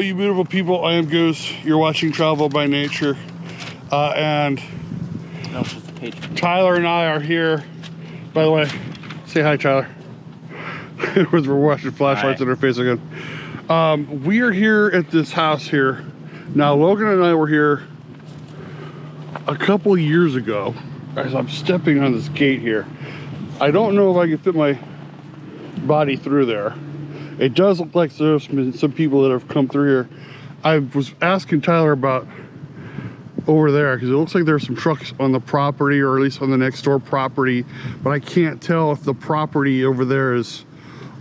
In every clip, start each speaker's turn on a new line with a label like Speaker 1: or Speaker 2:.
Speaker 1: you beautiful people. I am Goose. You're watching Travel by Nature. And Tyler and I are here. By the way, say hi, Tyler. We're watching flashlights in our face again. We are here at this house here. Now, Logan and I were here a couple years ago as I'm stepping on this gate here. I don't know if I can fit my body through there. It does look like there's been some people that have come through here. I was asking Tyler about over there because it looks like there's some trucks on the property, or at least on the next door property, but I can't tell if the property over there is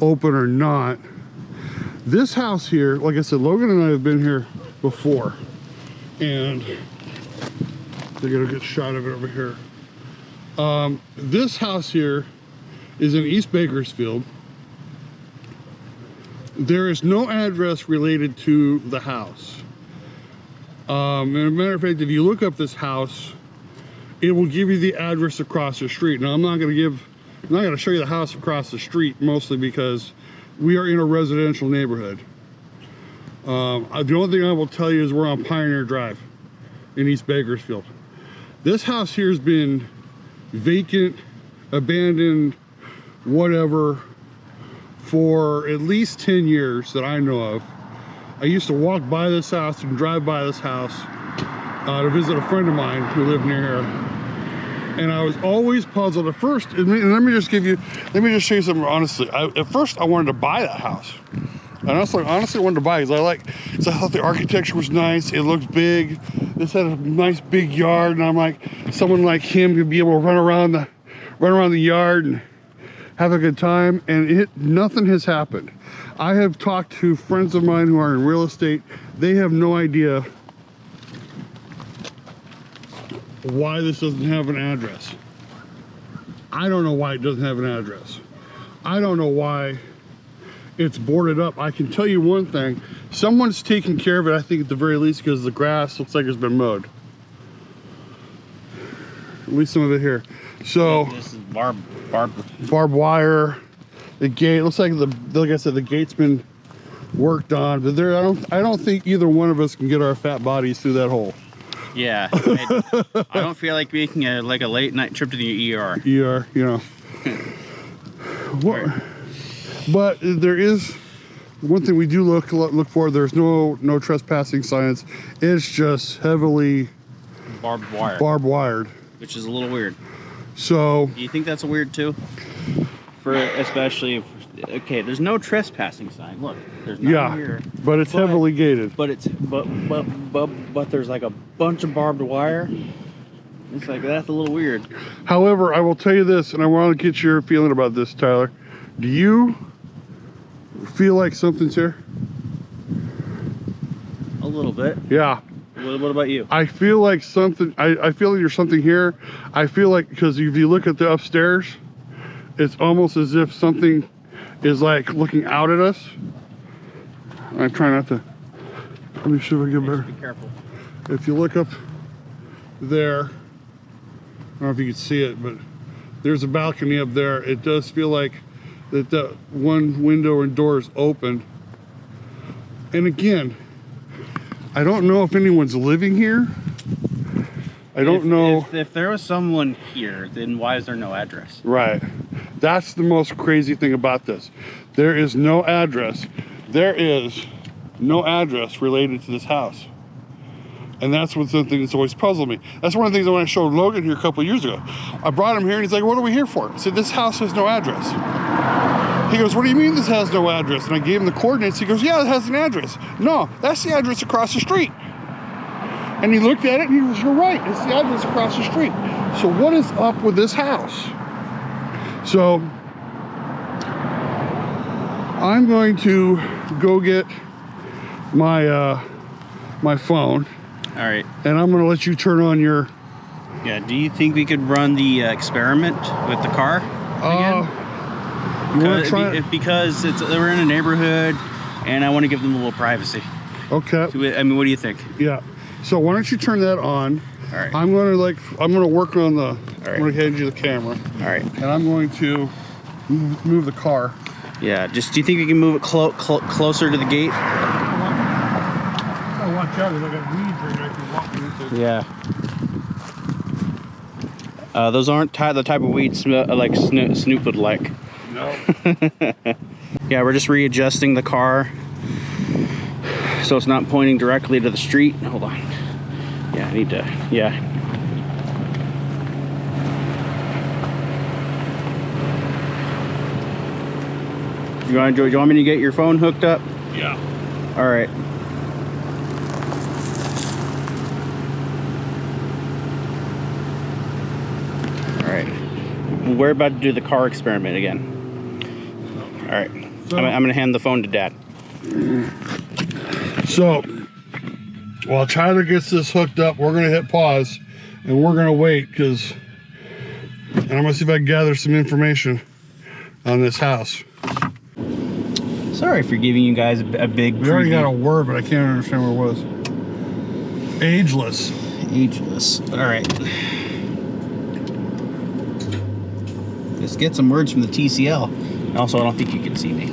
Speaker 1: open or not. This house here, like I said, Logan and I have been here before, and they're gonna get a shot of it over here. This house here is in East Bakersfield. There is no address related to the house. And as a matter of fact, if you look up this house, it will give you the address across the street. Now, I'm not going to show you the house across the street, mostly because we are in a residential neighborhood. The only thing I will tell you is we're on Pioneer Drive in East Bakersfield. This house here has been vacant, abandoned, whatever, for at least 10 years that I know of. I used to walk by this house and drive by this house to visit a friend of mine who lived near here. And I was always puzzled at first, and let me just show you something honestly. At first I wanted to buy that house. I honestly wanted to buy it because I thought the architecture was nice. It looked big. This had a nice big yard, and I'm like, someone like him could be able to run around the yard and have a good time. And nothing has happened. I have talked to friends of mine who are in real estate. They have no idea why this doesn't have an address. I don't know why it doesn't have an address. I don't know why it's boarded up. I can tell you one thing. Someone's taking care of it, I think, at the very least, because the grass looks like it's been mowed. At least some of it here. So this is barbed wire. The gate looks like like I said, the gate's been worked on, but I don't think either one of us can get our fat bodies through that hole.
Speaker 2: Yeah, I don't feel like making a late night trip to the ER.
Speaker 1: ER, you know. But there is one thing we do look for. There's no trespassing signs. It's just heavily
Speaker 2: barbed
Speaker 1: wired,
Speaker 2: which is a little weird.
Speaker 1: So,
Speaker 2: do you think that's weird too? Especially if, okay, there's no trespassing sign. Look, there's none here.
Speaker 1: But it's heavily gated.
Speaker 2: But there's like a bunch of barbed wire. It's like, that's a little weird.
Speaker 1: However, I will tell you this, and I want to get your feeling about this, Tyler. Do you feel like something's here?
Speaker 2: A little bit.
Speaker 1: Yeah.
Speaker 2: What about you?
Speaker 1: I feel like something. I feel like there's something here. I feel like, because if you look at the upstairs, it's almost as if something is like looking out at us. I'm trying not to. Let me see if I can get better.
Speaker 2: Be careful.
Speaker 1: If you look up there, I don't know if you can see it, but there's a balcony up there. It does feel like that one window and door is open. And again, I don't know if anyone's living here. I don't know.
Speaker 2: If there was someone here, then why is there no address?
Speaker 1: Right. That's the most crazy thing about this. There is no address. There is no address related to this house. And that's what's the thing that's always puzzled me. That's one of the things when I showed Logan here a couple of years ago. I brought him here and he's like, what are we here for? I said, this house has no address. He goes, what do you mean this has no address? And I gave him the coordinates. He goes, yeah, it has an address. No, that's the address across the street. And he looked at it and he goes, you're right, it's the address across the street. So what is up with this house? So I'm going to go get my my phone.
Speaker 2: All right.
Speaker 1: And I'm going to let you turn on your...
Speaker 2: Yeah, do you think we could run the experiment with the car again?
Speaker 1: You want to try it?
Speaker 2: Because we're in a neighborhood and I want to give them a little privacy.
Speaker 1: Okay.
Speaker 2: I mean, what do you think?
Speaker 1: Yeah. So why don't you turn that on?
Speaker 2: All right.
Speaker 1: I'm gonna work on the. Right. I'm gonna hand you the camera.
Speaker 2: All right.
Speaker 1: And I'm going to move the car.
Speaker 2: Yeah. Just do you think we can move it closer to the gate?
Speaker 1: watch out because I got weeds right now. I can walk into.
Speaker 2: Yeah. Those aren't the type of weeds like Snoop would like.
Speaker 1: No.
Speaker 2: Yeah, we're just readjusting the car so it's not pointing directly to the street. Hold on. Yeah, I need to. Yeah. Do you want me to get your phone hooked up?
Speaker 1: Yeah.
Speaker 2: All right. All right. We're about to do the car experiment again. All right.
Speaker 1: So,
Speaker 2: I'm gonna hand the phone to Dad.
Speaker 1: So, while Tyler gets this hooked up, we're gonna hit pause, and we're gonna wait and I'm gonna see if I can gather some information on this house.
Speaker 2: Sorry for giving you guys a big.
Speaker 1: We already
Speaker 2: preview.
Speaker 1: got a word, but I can't understand where it was. Ageless.
Speaker 2: Ageless. All right. Let's get some words from the TCL. Also, I don't think you can see me.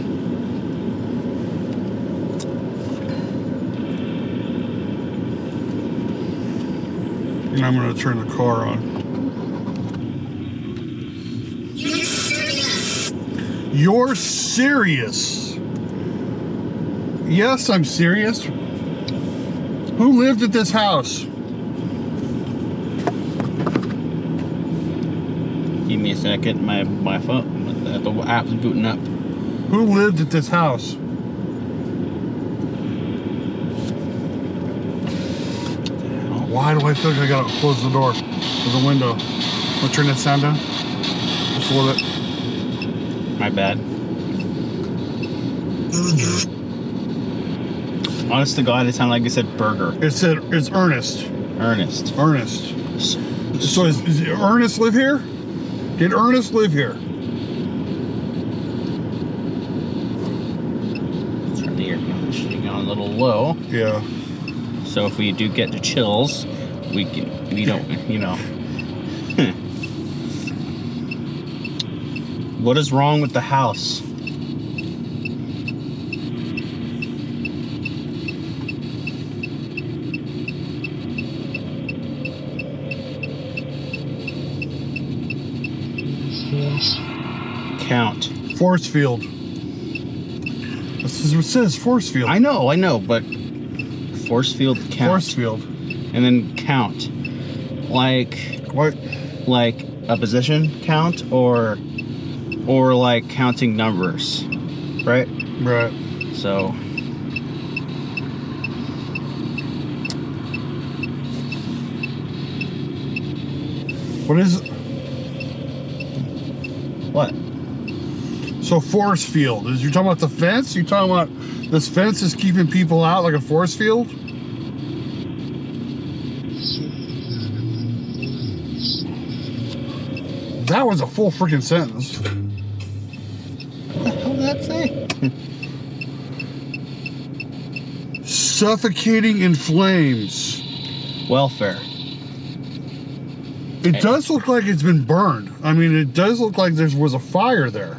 Speaker 1: And I'm gonna turn the car on. You're serious? Yes, I'm serious. Who lived at this house?
Speaker 2: Give me a second. My phone, the app's booting up.
Speaker 1: Who lived at this house? Why do I feel like I gotta close the door or the window? I'll turn that sound down. Just a little bit.
Speaker 2: My bad. Honest to God, it sounded like it said burger.
Speaker 1: It's Ernest.
Speaker 2: Ernest.
Speaker 1: Ernest. So is Ernest live here? Did Ernest live here?
Speaker 2: Turn the air conditioning on a little low.
Speaker 1: Yeah.
Speaker 2: So if we do get to chills, we don't, you know. What is wrong with the house? Count.
Speaker 1: Force field. This is what it says, force field.
Speaker 2: I know, but force field count.
Speaker 1: Force field.
Speaker 2: And then count. Like
Speaker 1: What?
Speaker 2: like a position count or like counting numbers. Right?
Speaker 1: Right.
Speaker 2: So
Speaker 1: What is it?
Speaker 2: what?
Speaker 1: So force field. Is you talking about the fence? You talking about this fence is keeping people out like a force field? That was a full freaking sentence.
Speaker 2: What the hell did that say?
Speaker 1: Suffocating in flames.
Speaker 2: Welfare.
Speaker 1: It does look like it's been burned. I mean, it does look like there was a fire there.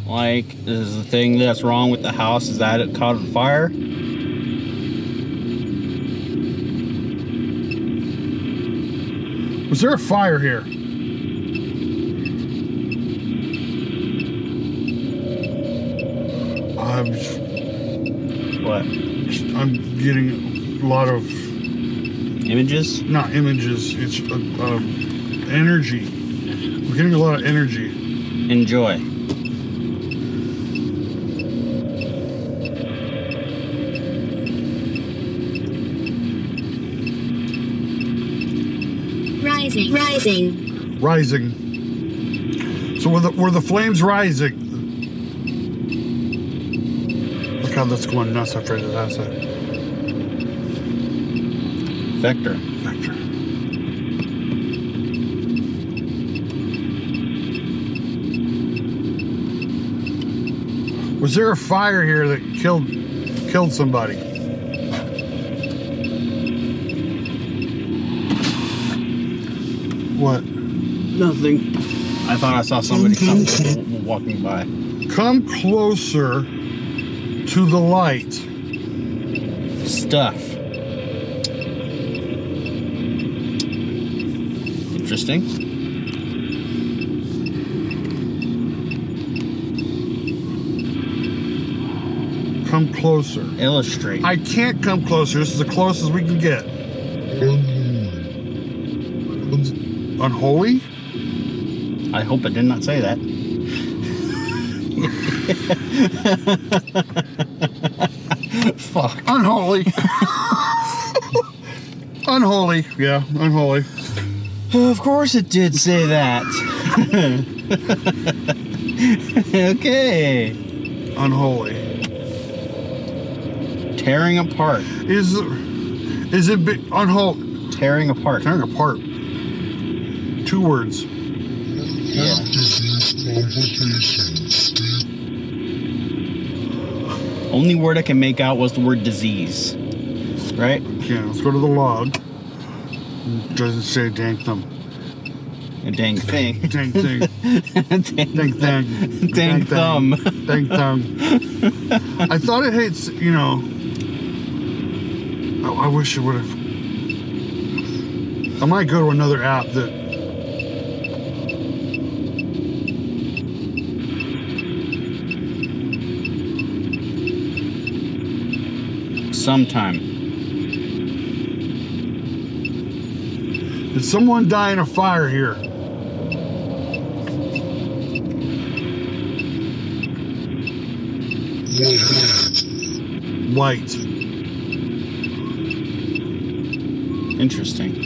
Speaker 2: Like, is the thing that's wrong with the house is that it caught on fire?
Speaker 1: Was there a fire here?
Speaker 2: What?
Speaker 1: I'm getting a lot of,
Speaker 2: Images?
Speaker 1: not images, it's energy. We're getting a lot of energy.
Speaker 2: Enjoy.
Speaker 1: Rising. So were the flames rising? Look how that's going nuts after this asset.
Speaker 2: Vector.
Speaker 1: Vector. Was there a fire here that killed somebody? What?
Speaker 2: Nothing. I thought I saw somebody walking by.
Speaker 1: Come closer to the light.
Speaker 2: stuff. Interesting.
Speaker 1: Come closer.
Speaker 2: Illustrate.
Speaker 1: I can't come closer. This is the closest we can get. Unholy?
Speaker 2: I hope it did not say that. Fuck.
Speaker 1: Unholy. Unholy. Yeah, unholy.
Speaker 2: Of course it did say that. Okay.
Speaker 1: Unholy.
Speaker 2: Tearing apart.
Speaker 1: Is it unholy?
Speaker 2: Tearing apart.
Speaker 1: Tearing apart. 2 words.
Speaker 2: Yeah. Only word I can make out was the word disease. Right?
Speaker 1: Okay, let's go to the log. Doesn't say dang thumb.
Speaker 2: A dang thing.
Speaker 1: Dang thing.
Speaker 2: Dang
Speaker 1: Dang thing.
Speaker 2: Dang thumb.
Speaker 1: Dang thumb. I thought it hates, you know. I wish it would have. I might go to another app that.
Speaker 2: Sometime.
Speaker 1: Did someone die in a fire here? White.
Speaker 2: Interesting.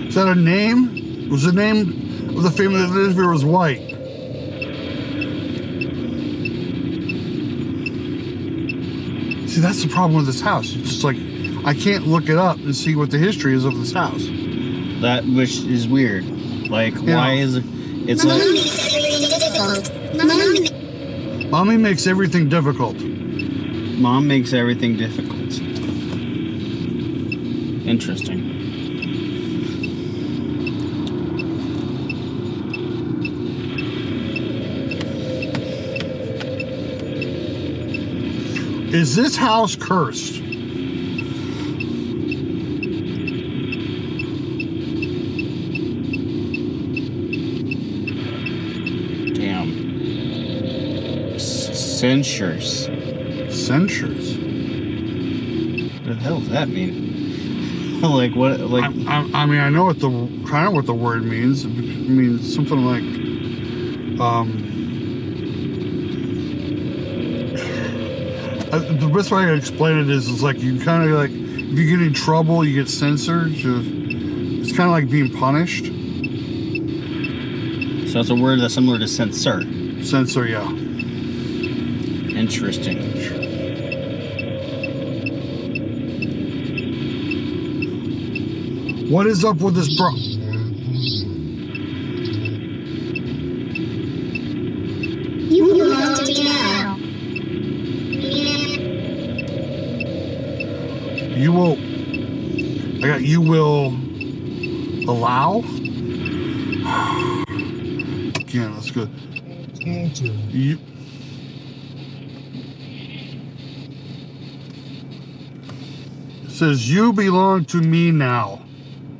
Speaker 1: Is that a name? Was the name of the family that lives here was White? See, that's the problem with this house. It's just like, I can't look it up and see what the history is of this house.
Speaker 2: That which is weird. Like,
Speaker 1: Yeah.
Speaker 2: why is it? It's like
Speaker 1: Mommy makes everything difficult.
Speaker 2: mom makes everything difficult. Interesting.
Speaker 1: Is this house cursed?
Speaker 2: Damn. Censures.
Speaker 1: Censures.
Speaker 2: What the hell does that mean? Like what? Like
Speaker 1: I mean, I know what kind of what the word means. It means something like, the best way I can explain it is, it's like you kind of like, if you get in trouble, you get censored. It's kind of like being punished.
Speaker 2: so it's a word that's similar to censor.
Speaker 1: Censor, yeah.
Speaker 2: Interesting.
Speaker 1: What is up with this
Speaker 3: You belong to me now.
Speaker 1: You will. I got you will allow. Again, that's good. You. It says you belong to me now.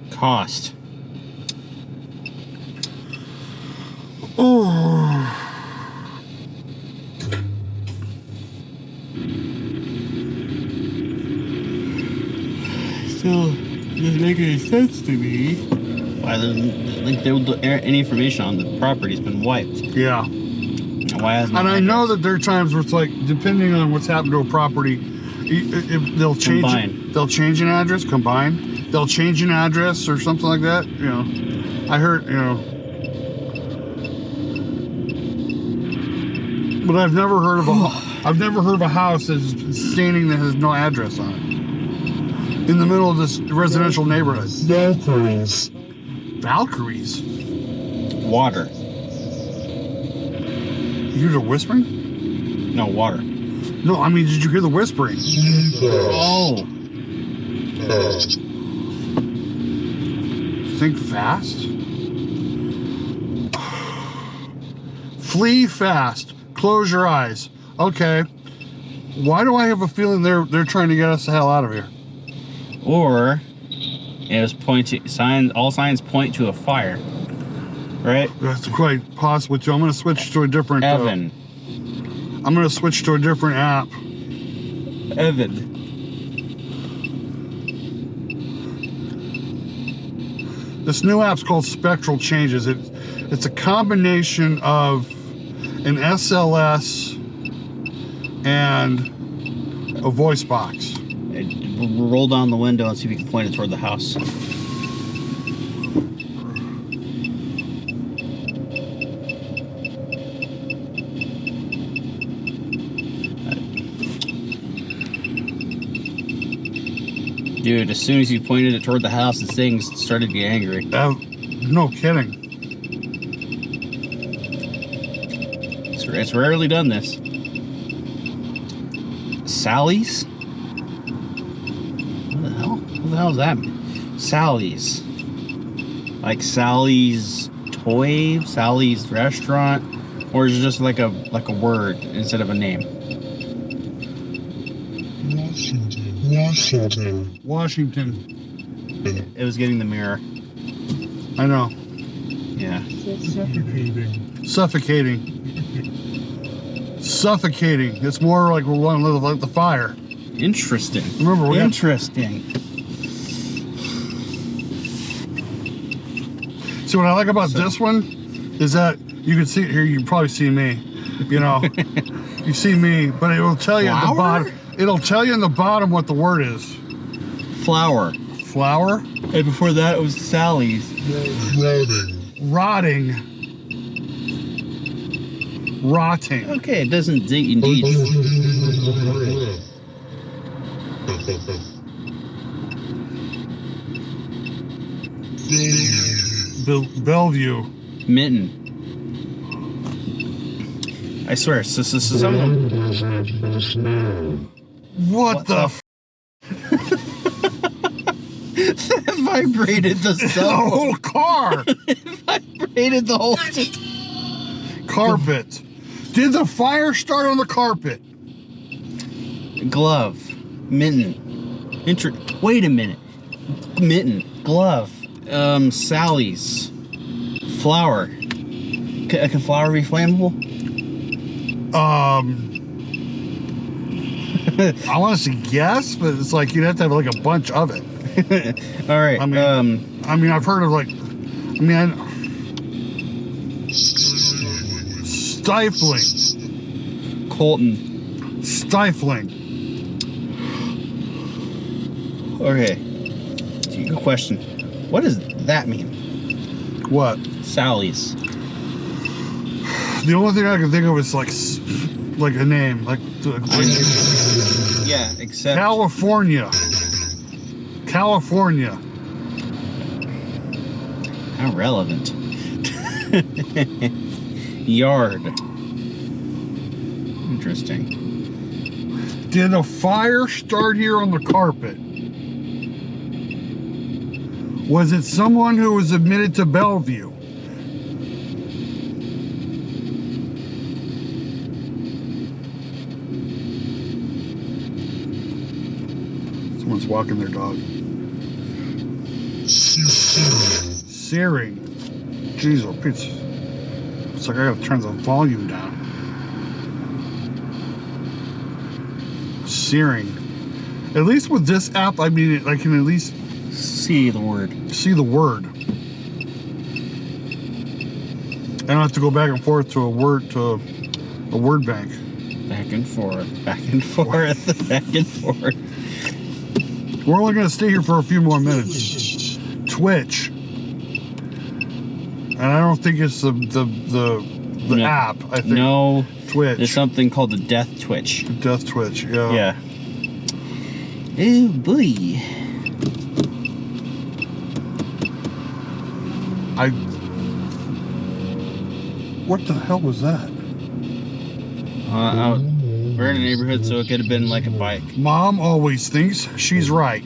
Speaker 2: Cost.
Speaker 1: Oh.
Speaker 2: Still doesn't make any sense to me. Why any information on the property's been wiped?
Speaker 1: Yeah.
Speaker 2: And why hasn't?
Speaker 1: And I know that there are times where it's like, depending on what's happened to a property, they'll change.
Speaker 2: Combine.
Speaker 1: They'll change an address. Combine. They'll change an address or something like that. You know, I heard. You know, but I've never heard of a house that's standing that has no address on it in the middle of this residential neighborhood.
Speaker 3: Valkyries.
Speaker 1: Valkyries.
Speaker 2: Water.
Speaker 1: You hear the whispering?
Speaker 2: No water.
Speaker 1: No, I mean, did you hear the whispering?
Speaker 2: Oh.
Speaker 1: Think fast. Flee fast. Close your eyes. Okay. Why do I have a feeling they're trying to get us the hell out of here?
Speaker 2: Or it was pointing signs. All signs point to a fire. Right?
Speaker 1: That's quite possible too. I'm gonna switch to a different.
Speaker 2: Evan.
Speaker 1: I'm gonna switch to a different app.
Speaker 2: Evan.
Speaker 1: This new app's called Spectral Changes. It's a combination of an SLS and a voice box.
Speaker 2: Roll down the window and see if you can point it toward the house. Dude, as soon as you pointed it toward the house, the thing started to get angry.
Speaker 1: No kidding.
Speaker 2: It's rarely done this. Sally's? What the hell? What the hell is that? Sally's. Like Sally's Toy? Sally's Restaurant? Or is it just like a word instead of a name?
Speaker 1: Washington.
Speaker 2: It was getting the mirror.
Speaker 1: I know.
Speaker 2: Yeah.
Speaker 1: Suffocating. Suffocating. It's more like we're one like the fire.
Speaker 2: Interesting.
Speaker 1: Remember, we're
Speaker 2: interesting.
Speaker 1: See, what I like about this one is that you can see it here. You can probably see me. You know, you see me, but it will tell you at the bottom. It'll tell you in the bottom what the word is.
Speaker 2: Flower.
Speaker 1: Flour.
Speaker 2: And before that, it was Sally's.
Speaker 1: Rotting. Rotting.
Speaker 2: Okay, it doesn't indeed.
Speaker 1: Bellevue.
Speaker 2: Mitten. I swear, this is something.
Speaker 1: What the?
Speaker 2: That vibrated the
Speaker 1: whole car.
Speaker 2: It vibrated the whole
Speaker 1: Carpet. Did the fire start on the carpet?
Speaker 2: glove. Mitten. Wait a minute. Mitten. Glove. Sally's. Flour. Can flour be flammable?
Speaker 1: I want to say yes, but it's like you'd have to have like a bunch of it.
Speaker 2: All right.
Speaker 1: I mean, I've heard of like, stifling.
Speaker 2: Colton.
Speaker 1: Stifling.
Speaker 2: Okay. Good question. What does that mean?
Speaker 1: What?
Speaker 2: Sally's.
Speaker 1: The only thing I can think of is like a name, like
Speaker 2: yeah, except
Speaker 1: California. California.
Speaker 2: How relevant. Yard. Interesting.
Speaker 1: Did a fire start here on the carpet? Was it someone who was admitted to Bellevue? Someone's walking their dog. Searing. Jeez, oh, it's like I gotta turn the volume down. Searing. At least with this app, I mean, I can at least
Speaker 2: see the word.
Speaker 1: See the word. I don't have to go back and forth to a word bank.
Speaker 2: Back and forth, back and forth, back and forth.
Speaker 1: We're only going to stay here for a few more minutes. Twitch. And I don't think it's the no, app. I think
Speaker 2: no.
Speaker 1: Twitch.
Speaker 2: There's something called the death twitch.
Speaker 1: Death Twitch, yeah.
Speaker 2: Yeah. Oh boy.
Speaker 1: What the hell was that?
Speaker 2: We're in a neighborhood, so it could have been like a bike.
Speaker 1: Mom always thinks she's right.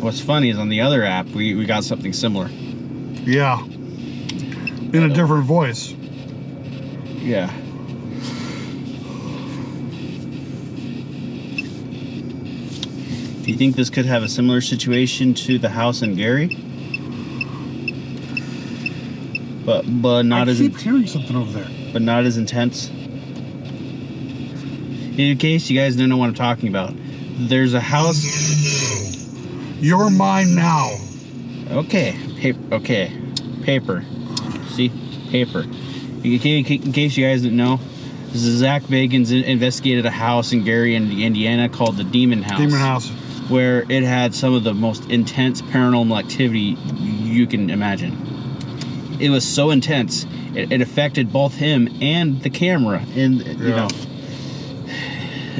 Speaker 2: What's funny is on the other app, we got something similar.
Speaker 1: Yeah. In a different voice.
Speaker 2: Yeah. Do you think this could have a similar situation to the house in Gary? But not
Speaker 1: I
Speaker 2: as
Speaker 1: keep hearing something over there.
Speaker 2: but not as intense. In case you guys don't know what I'm talking about, there's a house.
Speaker 1: You're mine now.
Speaker 2: Okay, okay, paper. See, paper. In case you guys didn't know, Zach Bagans investigated a house in Gary, Indiana called the Demon House.
Speaker 1: Demon House.
Speaker 2: Where it had some of the most intense paranormal activity you can imagine. It was so intense, it affected both him and the camera, and you know.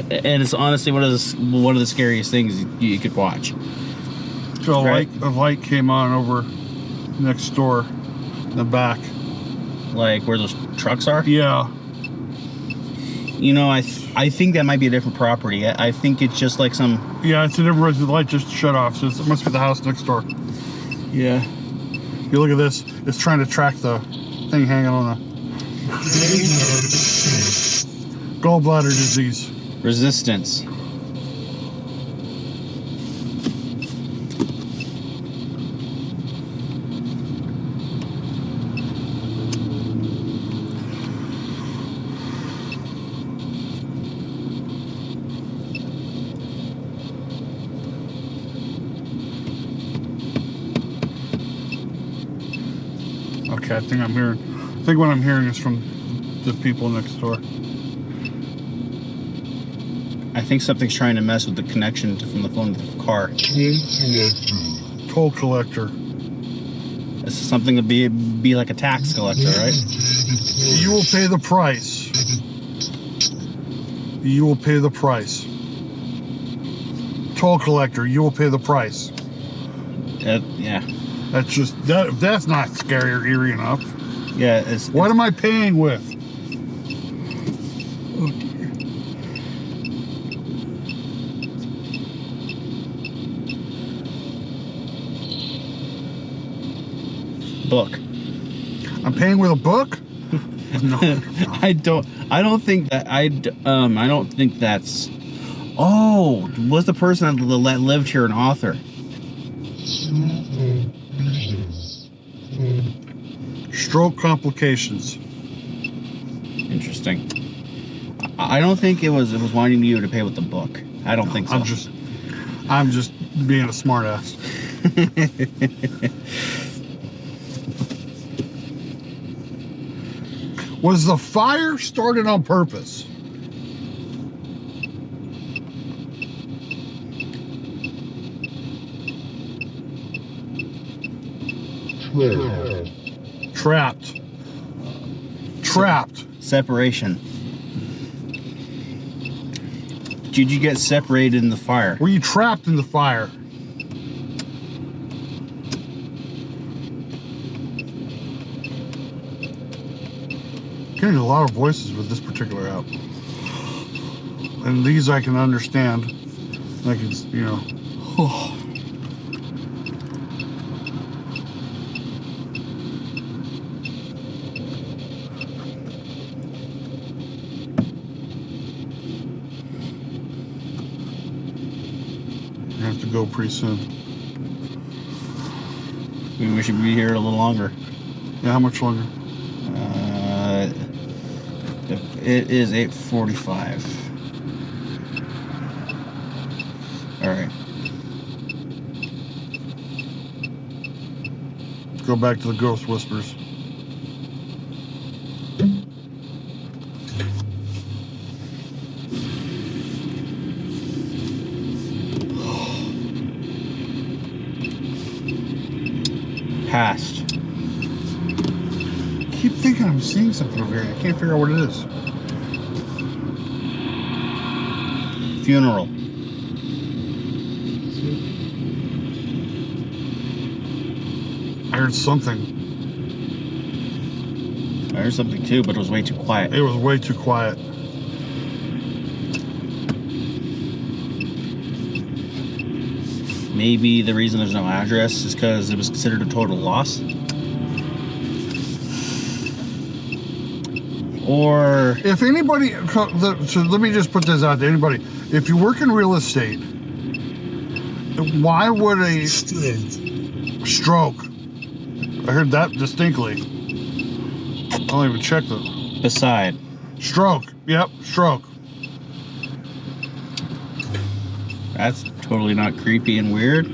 Speaker 2: And it's honestly one of the scariest things you could watch.
Speaker 1: So
Speaker 2: Right.
Speaker 1: a light came on over next door, in the back.
Speaker 2: Like where those trucks are.
Speaker 1: Yeah.
Speaker 2: You know, I think that might be a different property. I think it's just like some.
Speaker 1: Yeah, it's a different reason. The light just shut off, so it must be the house next door.
Speaker 2: Yeah.
Speaker 1: You look at this, it's trying to track the thing hanging on the gallbladder disease.
Speaker 2: Resistance.
Speaker 1: Okay, I think what I'm hearing is from the people next door.
Speaker 2: I think something's trying to mess with the connection from the phone to the car.
Speaker 1: Toll collector.
Speaker 2: This is something to be like a tax collector, right?
Speaker 1: You will pay the price. You will pay the price. Toll collector, you will pay the price.
Speaker 2: Yeah.
Speaker 1: That's not scary or eerie enough.
Speaker 2: Yeah.
Speaker 1: What am I paying with?
Speaker 2: Oh dear. Book.
Speaker 1: I'm paying with a book? No.
Speaker 2: I don't think that's. Oh, was the person that lived here an author?
Speaker 1: Stroke complications.
Speaker 2: Interesting. I don't think it was wanting you to pay with the book. I don't think so.
Speaker 1: I'm just being a smartass. Was the fire started on purpose? Trapped.
Speaker 2: Separation. Did you get separated in the fire?
Speaker 1: Were you trapped in the fire? Getting a lot of voices with this particular app. And these I can understand. I can, you know. I have to go pretty soon.
Speaker 2: Maybe we should be here a little longer.
Speaker 1: Yeah, how much longer?
Speaker 2: It is 8:45. All right.
Speaker 1: Go back to the ghost whispers.
Speaker 2: Past.
Speaker 1: I keep thinking I'm seeing something over here. I can't figure out what it is.
Speaker 2: Funeral.
Speaker 1: I heard something.
Speaker 2: I heard something too, but it was way too quiet.
Speaker 1: It was way too quiet.
Speaker 2: Maybe the reason there's no address is because it was considered a total loss. Or
Speaker 1: If anybody, so let me just put this out to anybody. If you work in real estate Why would a stroke? I heard that distinctly. I don't even check the
Speaker 2: Beside.
Speaker 1: stroke. Yep, stroke.
Speaker 2: That's totally not creepy and weird.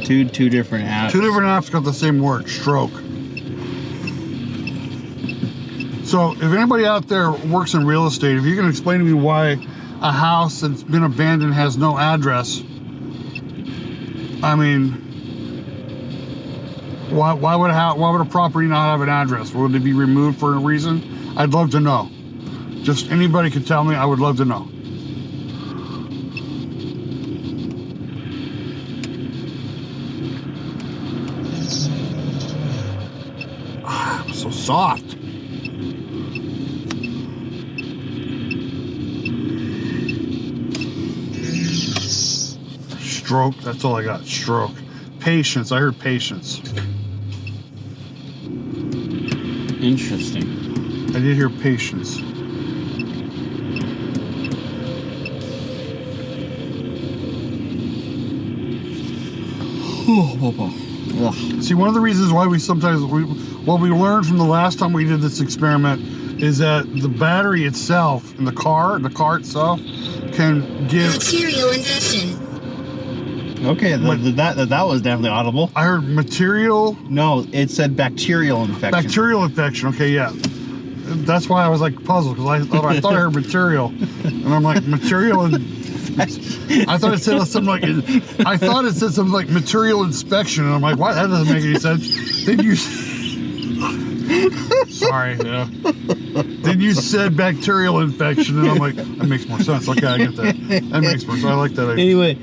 Speaker 2: Two different apps.
Speaker 1: Two different apps got the same word, stroke. So if anybody out there works in real estate, if you can explain to me why a house that's been abandoned has no address, I mean, why would a property not have an address? Would it be removed for a reason? I'd love to know. Just anybody could tell me. I would love to know. So soft. Stroke, that's all I got. Stroke. Patience, I heard patience.
Speaker 2: Interesting.
Speaker 1: I did hear patience.
Speaker 2: Ugh.
Speaker 1: See, one of the reasons why what we learned from the last time we did this experiment is that the battery itself in the car itself can give...
Speaker 3: Material infection.
Speaker 2: Okay, that was definitely audible.
Speaker 1: I heard material...
Speaker 2: No, it said bacterial infection.
Speaker 1: Bacterial infection, okay, yeah. That's why I was like puzzled, because I thought I heard material. And I'm like, material and... I thought it said something like material inspection, and I'm like, what? That doesn't make any sense. Then you, sorry, yeah. Then you said bacterial infection, and I'm like, that makes more sense. Okay, I get that. That makes more sense. I like that.
Speaker 2: Anyway,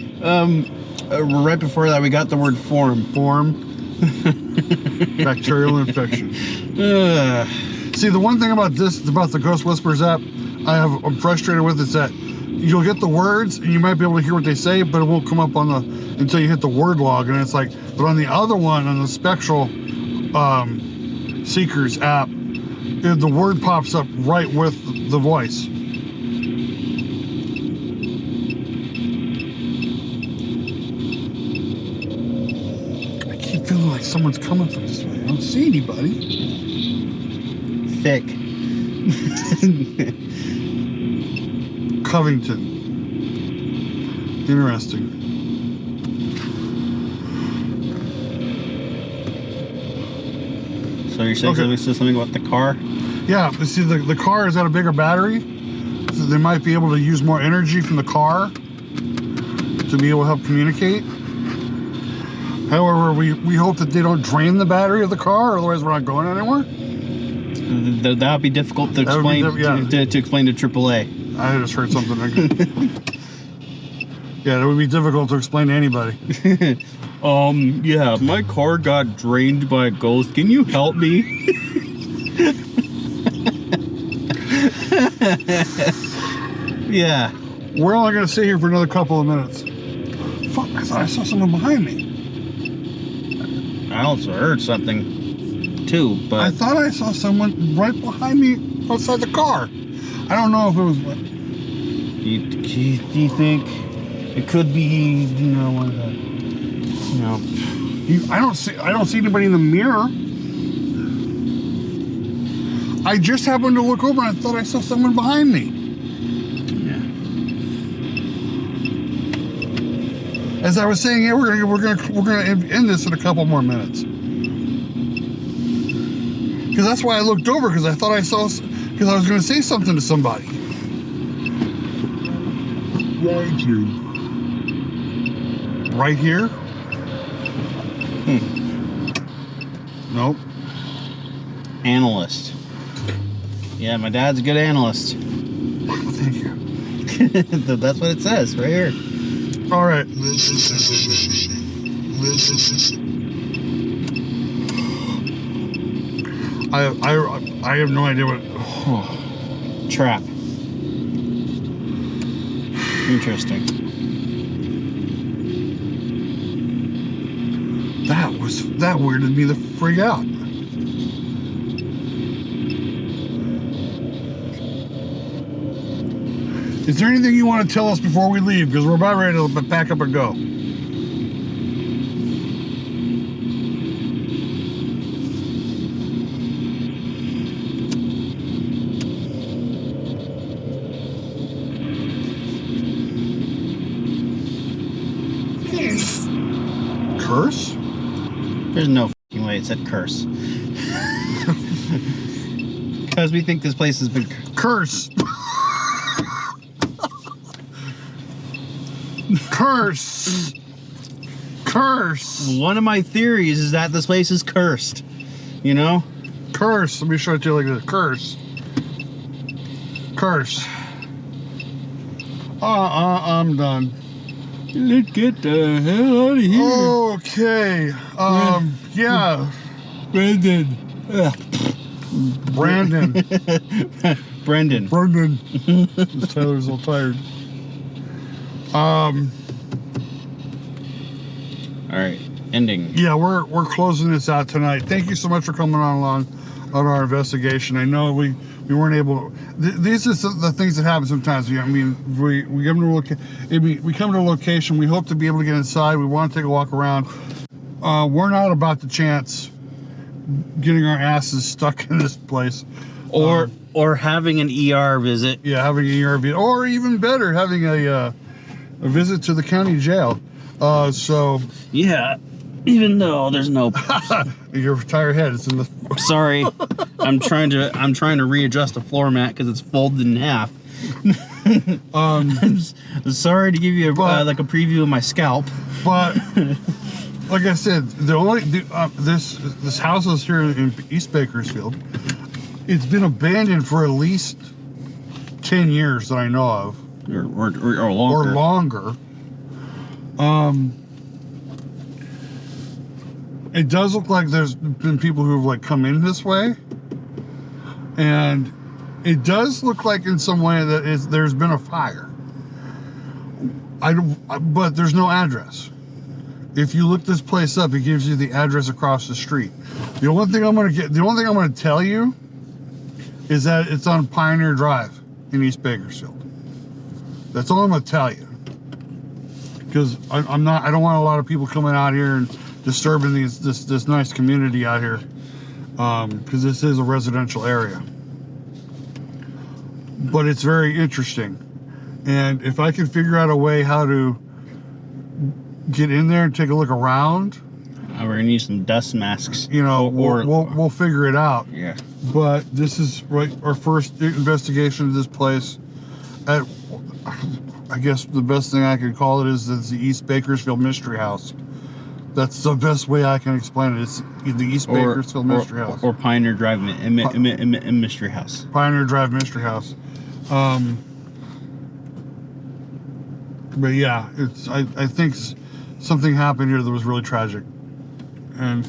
Speaker 2: right before that, we got the word form.
Speaker 1: Bacterial infection. See, the one thing about the Ghost Whispers app, I'm frustrated with is that you'll get the words and you might be able to hear what they say, but it won't come up until you hit the word log. And it's like, but on the other one, on the Spectral Seekers app, the word pops up right with the voice. I keep feeling like someone's coming from this way. I don't see anybody.
Speaker 2: Thick.
Speaker 1: Covington. Interesting.
Speaker 2: So you're saying something about the car?
Speaker 1: Yeah, see, the car has got a bigger battery, so they might be able to use more energy from the car to be able to help communicate. However, we hope that they don't drain the battery of the car, otherwise we're not going anywhere.
Speaker 2: That would be difficult to explain to explain to AAA.
Speaker 1: I just heard something. Yeah, that would be difficult to explain to anybody.
Speaker 2: Yeah, my car got drained by a ghost. Can you help me? Yeah.
Speaker 1: We're only going to sit here for another couple of minutes. Fuck, I thought I saw someone behind me.
Speaker 2: I also heard something, too, but...
Speaker 1: I thought I saw someone right behind me outside the car. I don't know if it was...
Speaker 2: Do you think it could be, one of the...
Speaker 1: I don't see anybody in the mirror. I just happened to look over and I thought I saw someone behind me.
Speaker 2: Yeah.
Speaker 1: As I was saying, yeah, we're gonna end this in a couple more minutes. Because that's why I looked over, because I thought I saw, because I was gonna say something to somebody. Right here. Right here? Nope.
Speaker 2: Analyst. Yeah, my dad's a good analyst.
Speaker 1: Thank you.
Speaker 2: That's what it says right here.
Speaker 1: All right. I have no idea what.
Speaker 2: Trap. Interesting.
Speaker 1: That weirded me the frig out. Is there anything you want to tell us before we leave? Because we're about ready to pack up and go.
Speaker 2: There's no fucking way it said curse. Because we think this place has been
Speaker 1: Curse. Curse. Curse.
Speaker 2: One of my theories is that this place is cursed. You know?
Speaker 1: Curse. Let me show it to you like this. Curse. Curse. I'm done.
Speaker 2: Let's get the hell out of here.
Speaker 1: Okay. Yeah.
Speaker 2: Brandon.
Speaker 1: Brandon.
Speaker 2: Brendan.
Speaker 1: Brendan. Tyler's all tired.
Speaker 2: All right. Ending.
Speaker 1: Yeah, we're closing this out tonight. Thank you so much for coming on along on our investigation. I know we weren't able to, these are the things that happen sometimes. I mean, we come to we come to a location, we hope to be able to get inside, we want to take a walk around. We're not about the chance getting our asses stuck in this place.
Speaker 2: Or having an ER visit.
Speaker 1: Yeah, having an ER visit, or even better, having a visit to the county jail. So
Speaker 2: yeah, even though there's no
Speaker 1: your entire head is in the
Speaker 2: sorry, I'm trying to readjust the floor mat because it's folded in half. I'm sorry to give you like a preview of my scalp,
Speaker 1: but like I said, this house is here in East Bakersfield. It's been abandoned for at least 10 years that I know of,
Speaker 2: or longer.
Speaker 1: or longer. It does look like there's been people who've like come in this way, and it does look like in some way that there's been a fire. But there's no address. If you look this place up, it gives you the address across the street. The only thing I'm gonna tell you is that it's on Pioneer Drive in East Bakersfield. That's all I'm gonna tell you. Because I don't want a lot of people coming out here and disturbing this nice community out here, because this is a residential area. But it's very interesting, and if I can figure out a way how to get in there and take a look around,
Speaker 2: we're gonna need some dust masks.
Speaker 1: you know, we'll figure it out.
Speaker 2: Yeah.
Speaker 1: But this is our first investigation of this place. I guess the best thing I could call it is the East Bakersfield Mystery House. That's the best way I can explain it. It's the East Bakersfield Mystery House.
Speaker 2: Or Pioneer Drive Mystery House.
Speaker 1: Pioneer Drive Mystery House. But yeah, I think something happened here that was really tragic. And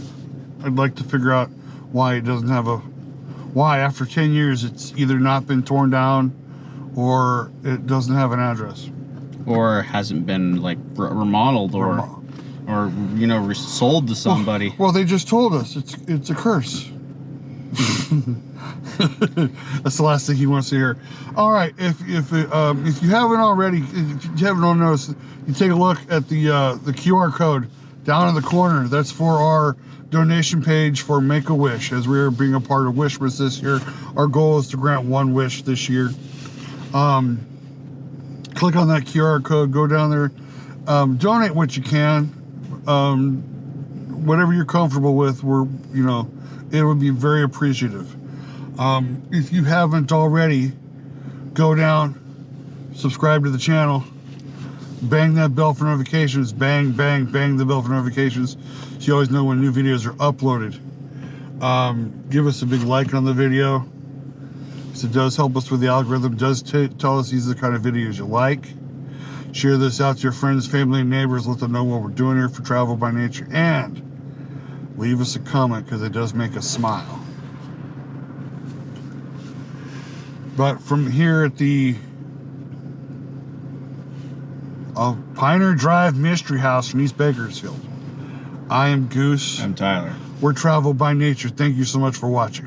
Speaker 1: I'd like to figure out why it doesn't have why after 10 years it's either not been torn down or it doesn't have an address.
Speaker 2: Or hasn't been like remodeled or you know, sold to somebody.
Speaker 1: Well, they just told us it's a curse. That's the last thing he wants to hear. All right, if you haven't already, if you haven't noticed, you take a look at the QR code down in the corner. That's for our donation page for Make-A-Wish. As we are being a part of Wishmas this year, our goal is to grant one wish this year. Click on that QR code, go down there, donate what you can, whatever you're comfortable with. It would be very appreciative. If you haven't already, go down, subscribe to the channel, bang that bell for notifications, bang the bell for notifications, so you always know when new videos are uploaded. Give us a big like on the video, because it does help us with the algorithm, does tell us these are the kind of videos you like. Share this out to your friends, family, and neighbors, let them know what we're doing here for Travel by Nature, and leave us a comment, because it does make us smile. But from here at the Pioneer Drive Mystery House in East Bakersfield, I am Goose.
Speaker 2: I'm Tyler.
Speaker 1: We're Travel by Nature. Thank you so much for watching.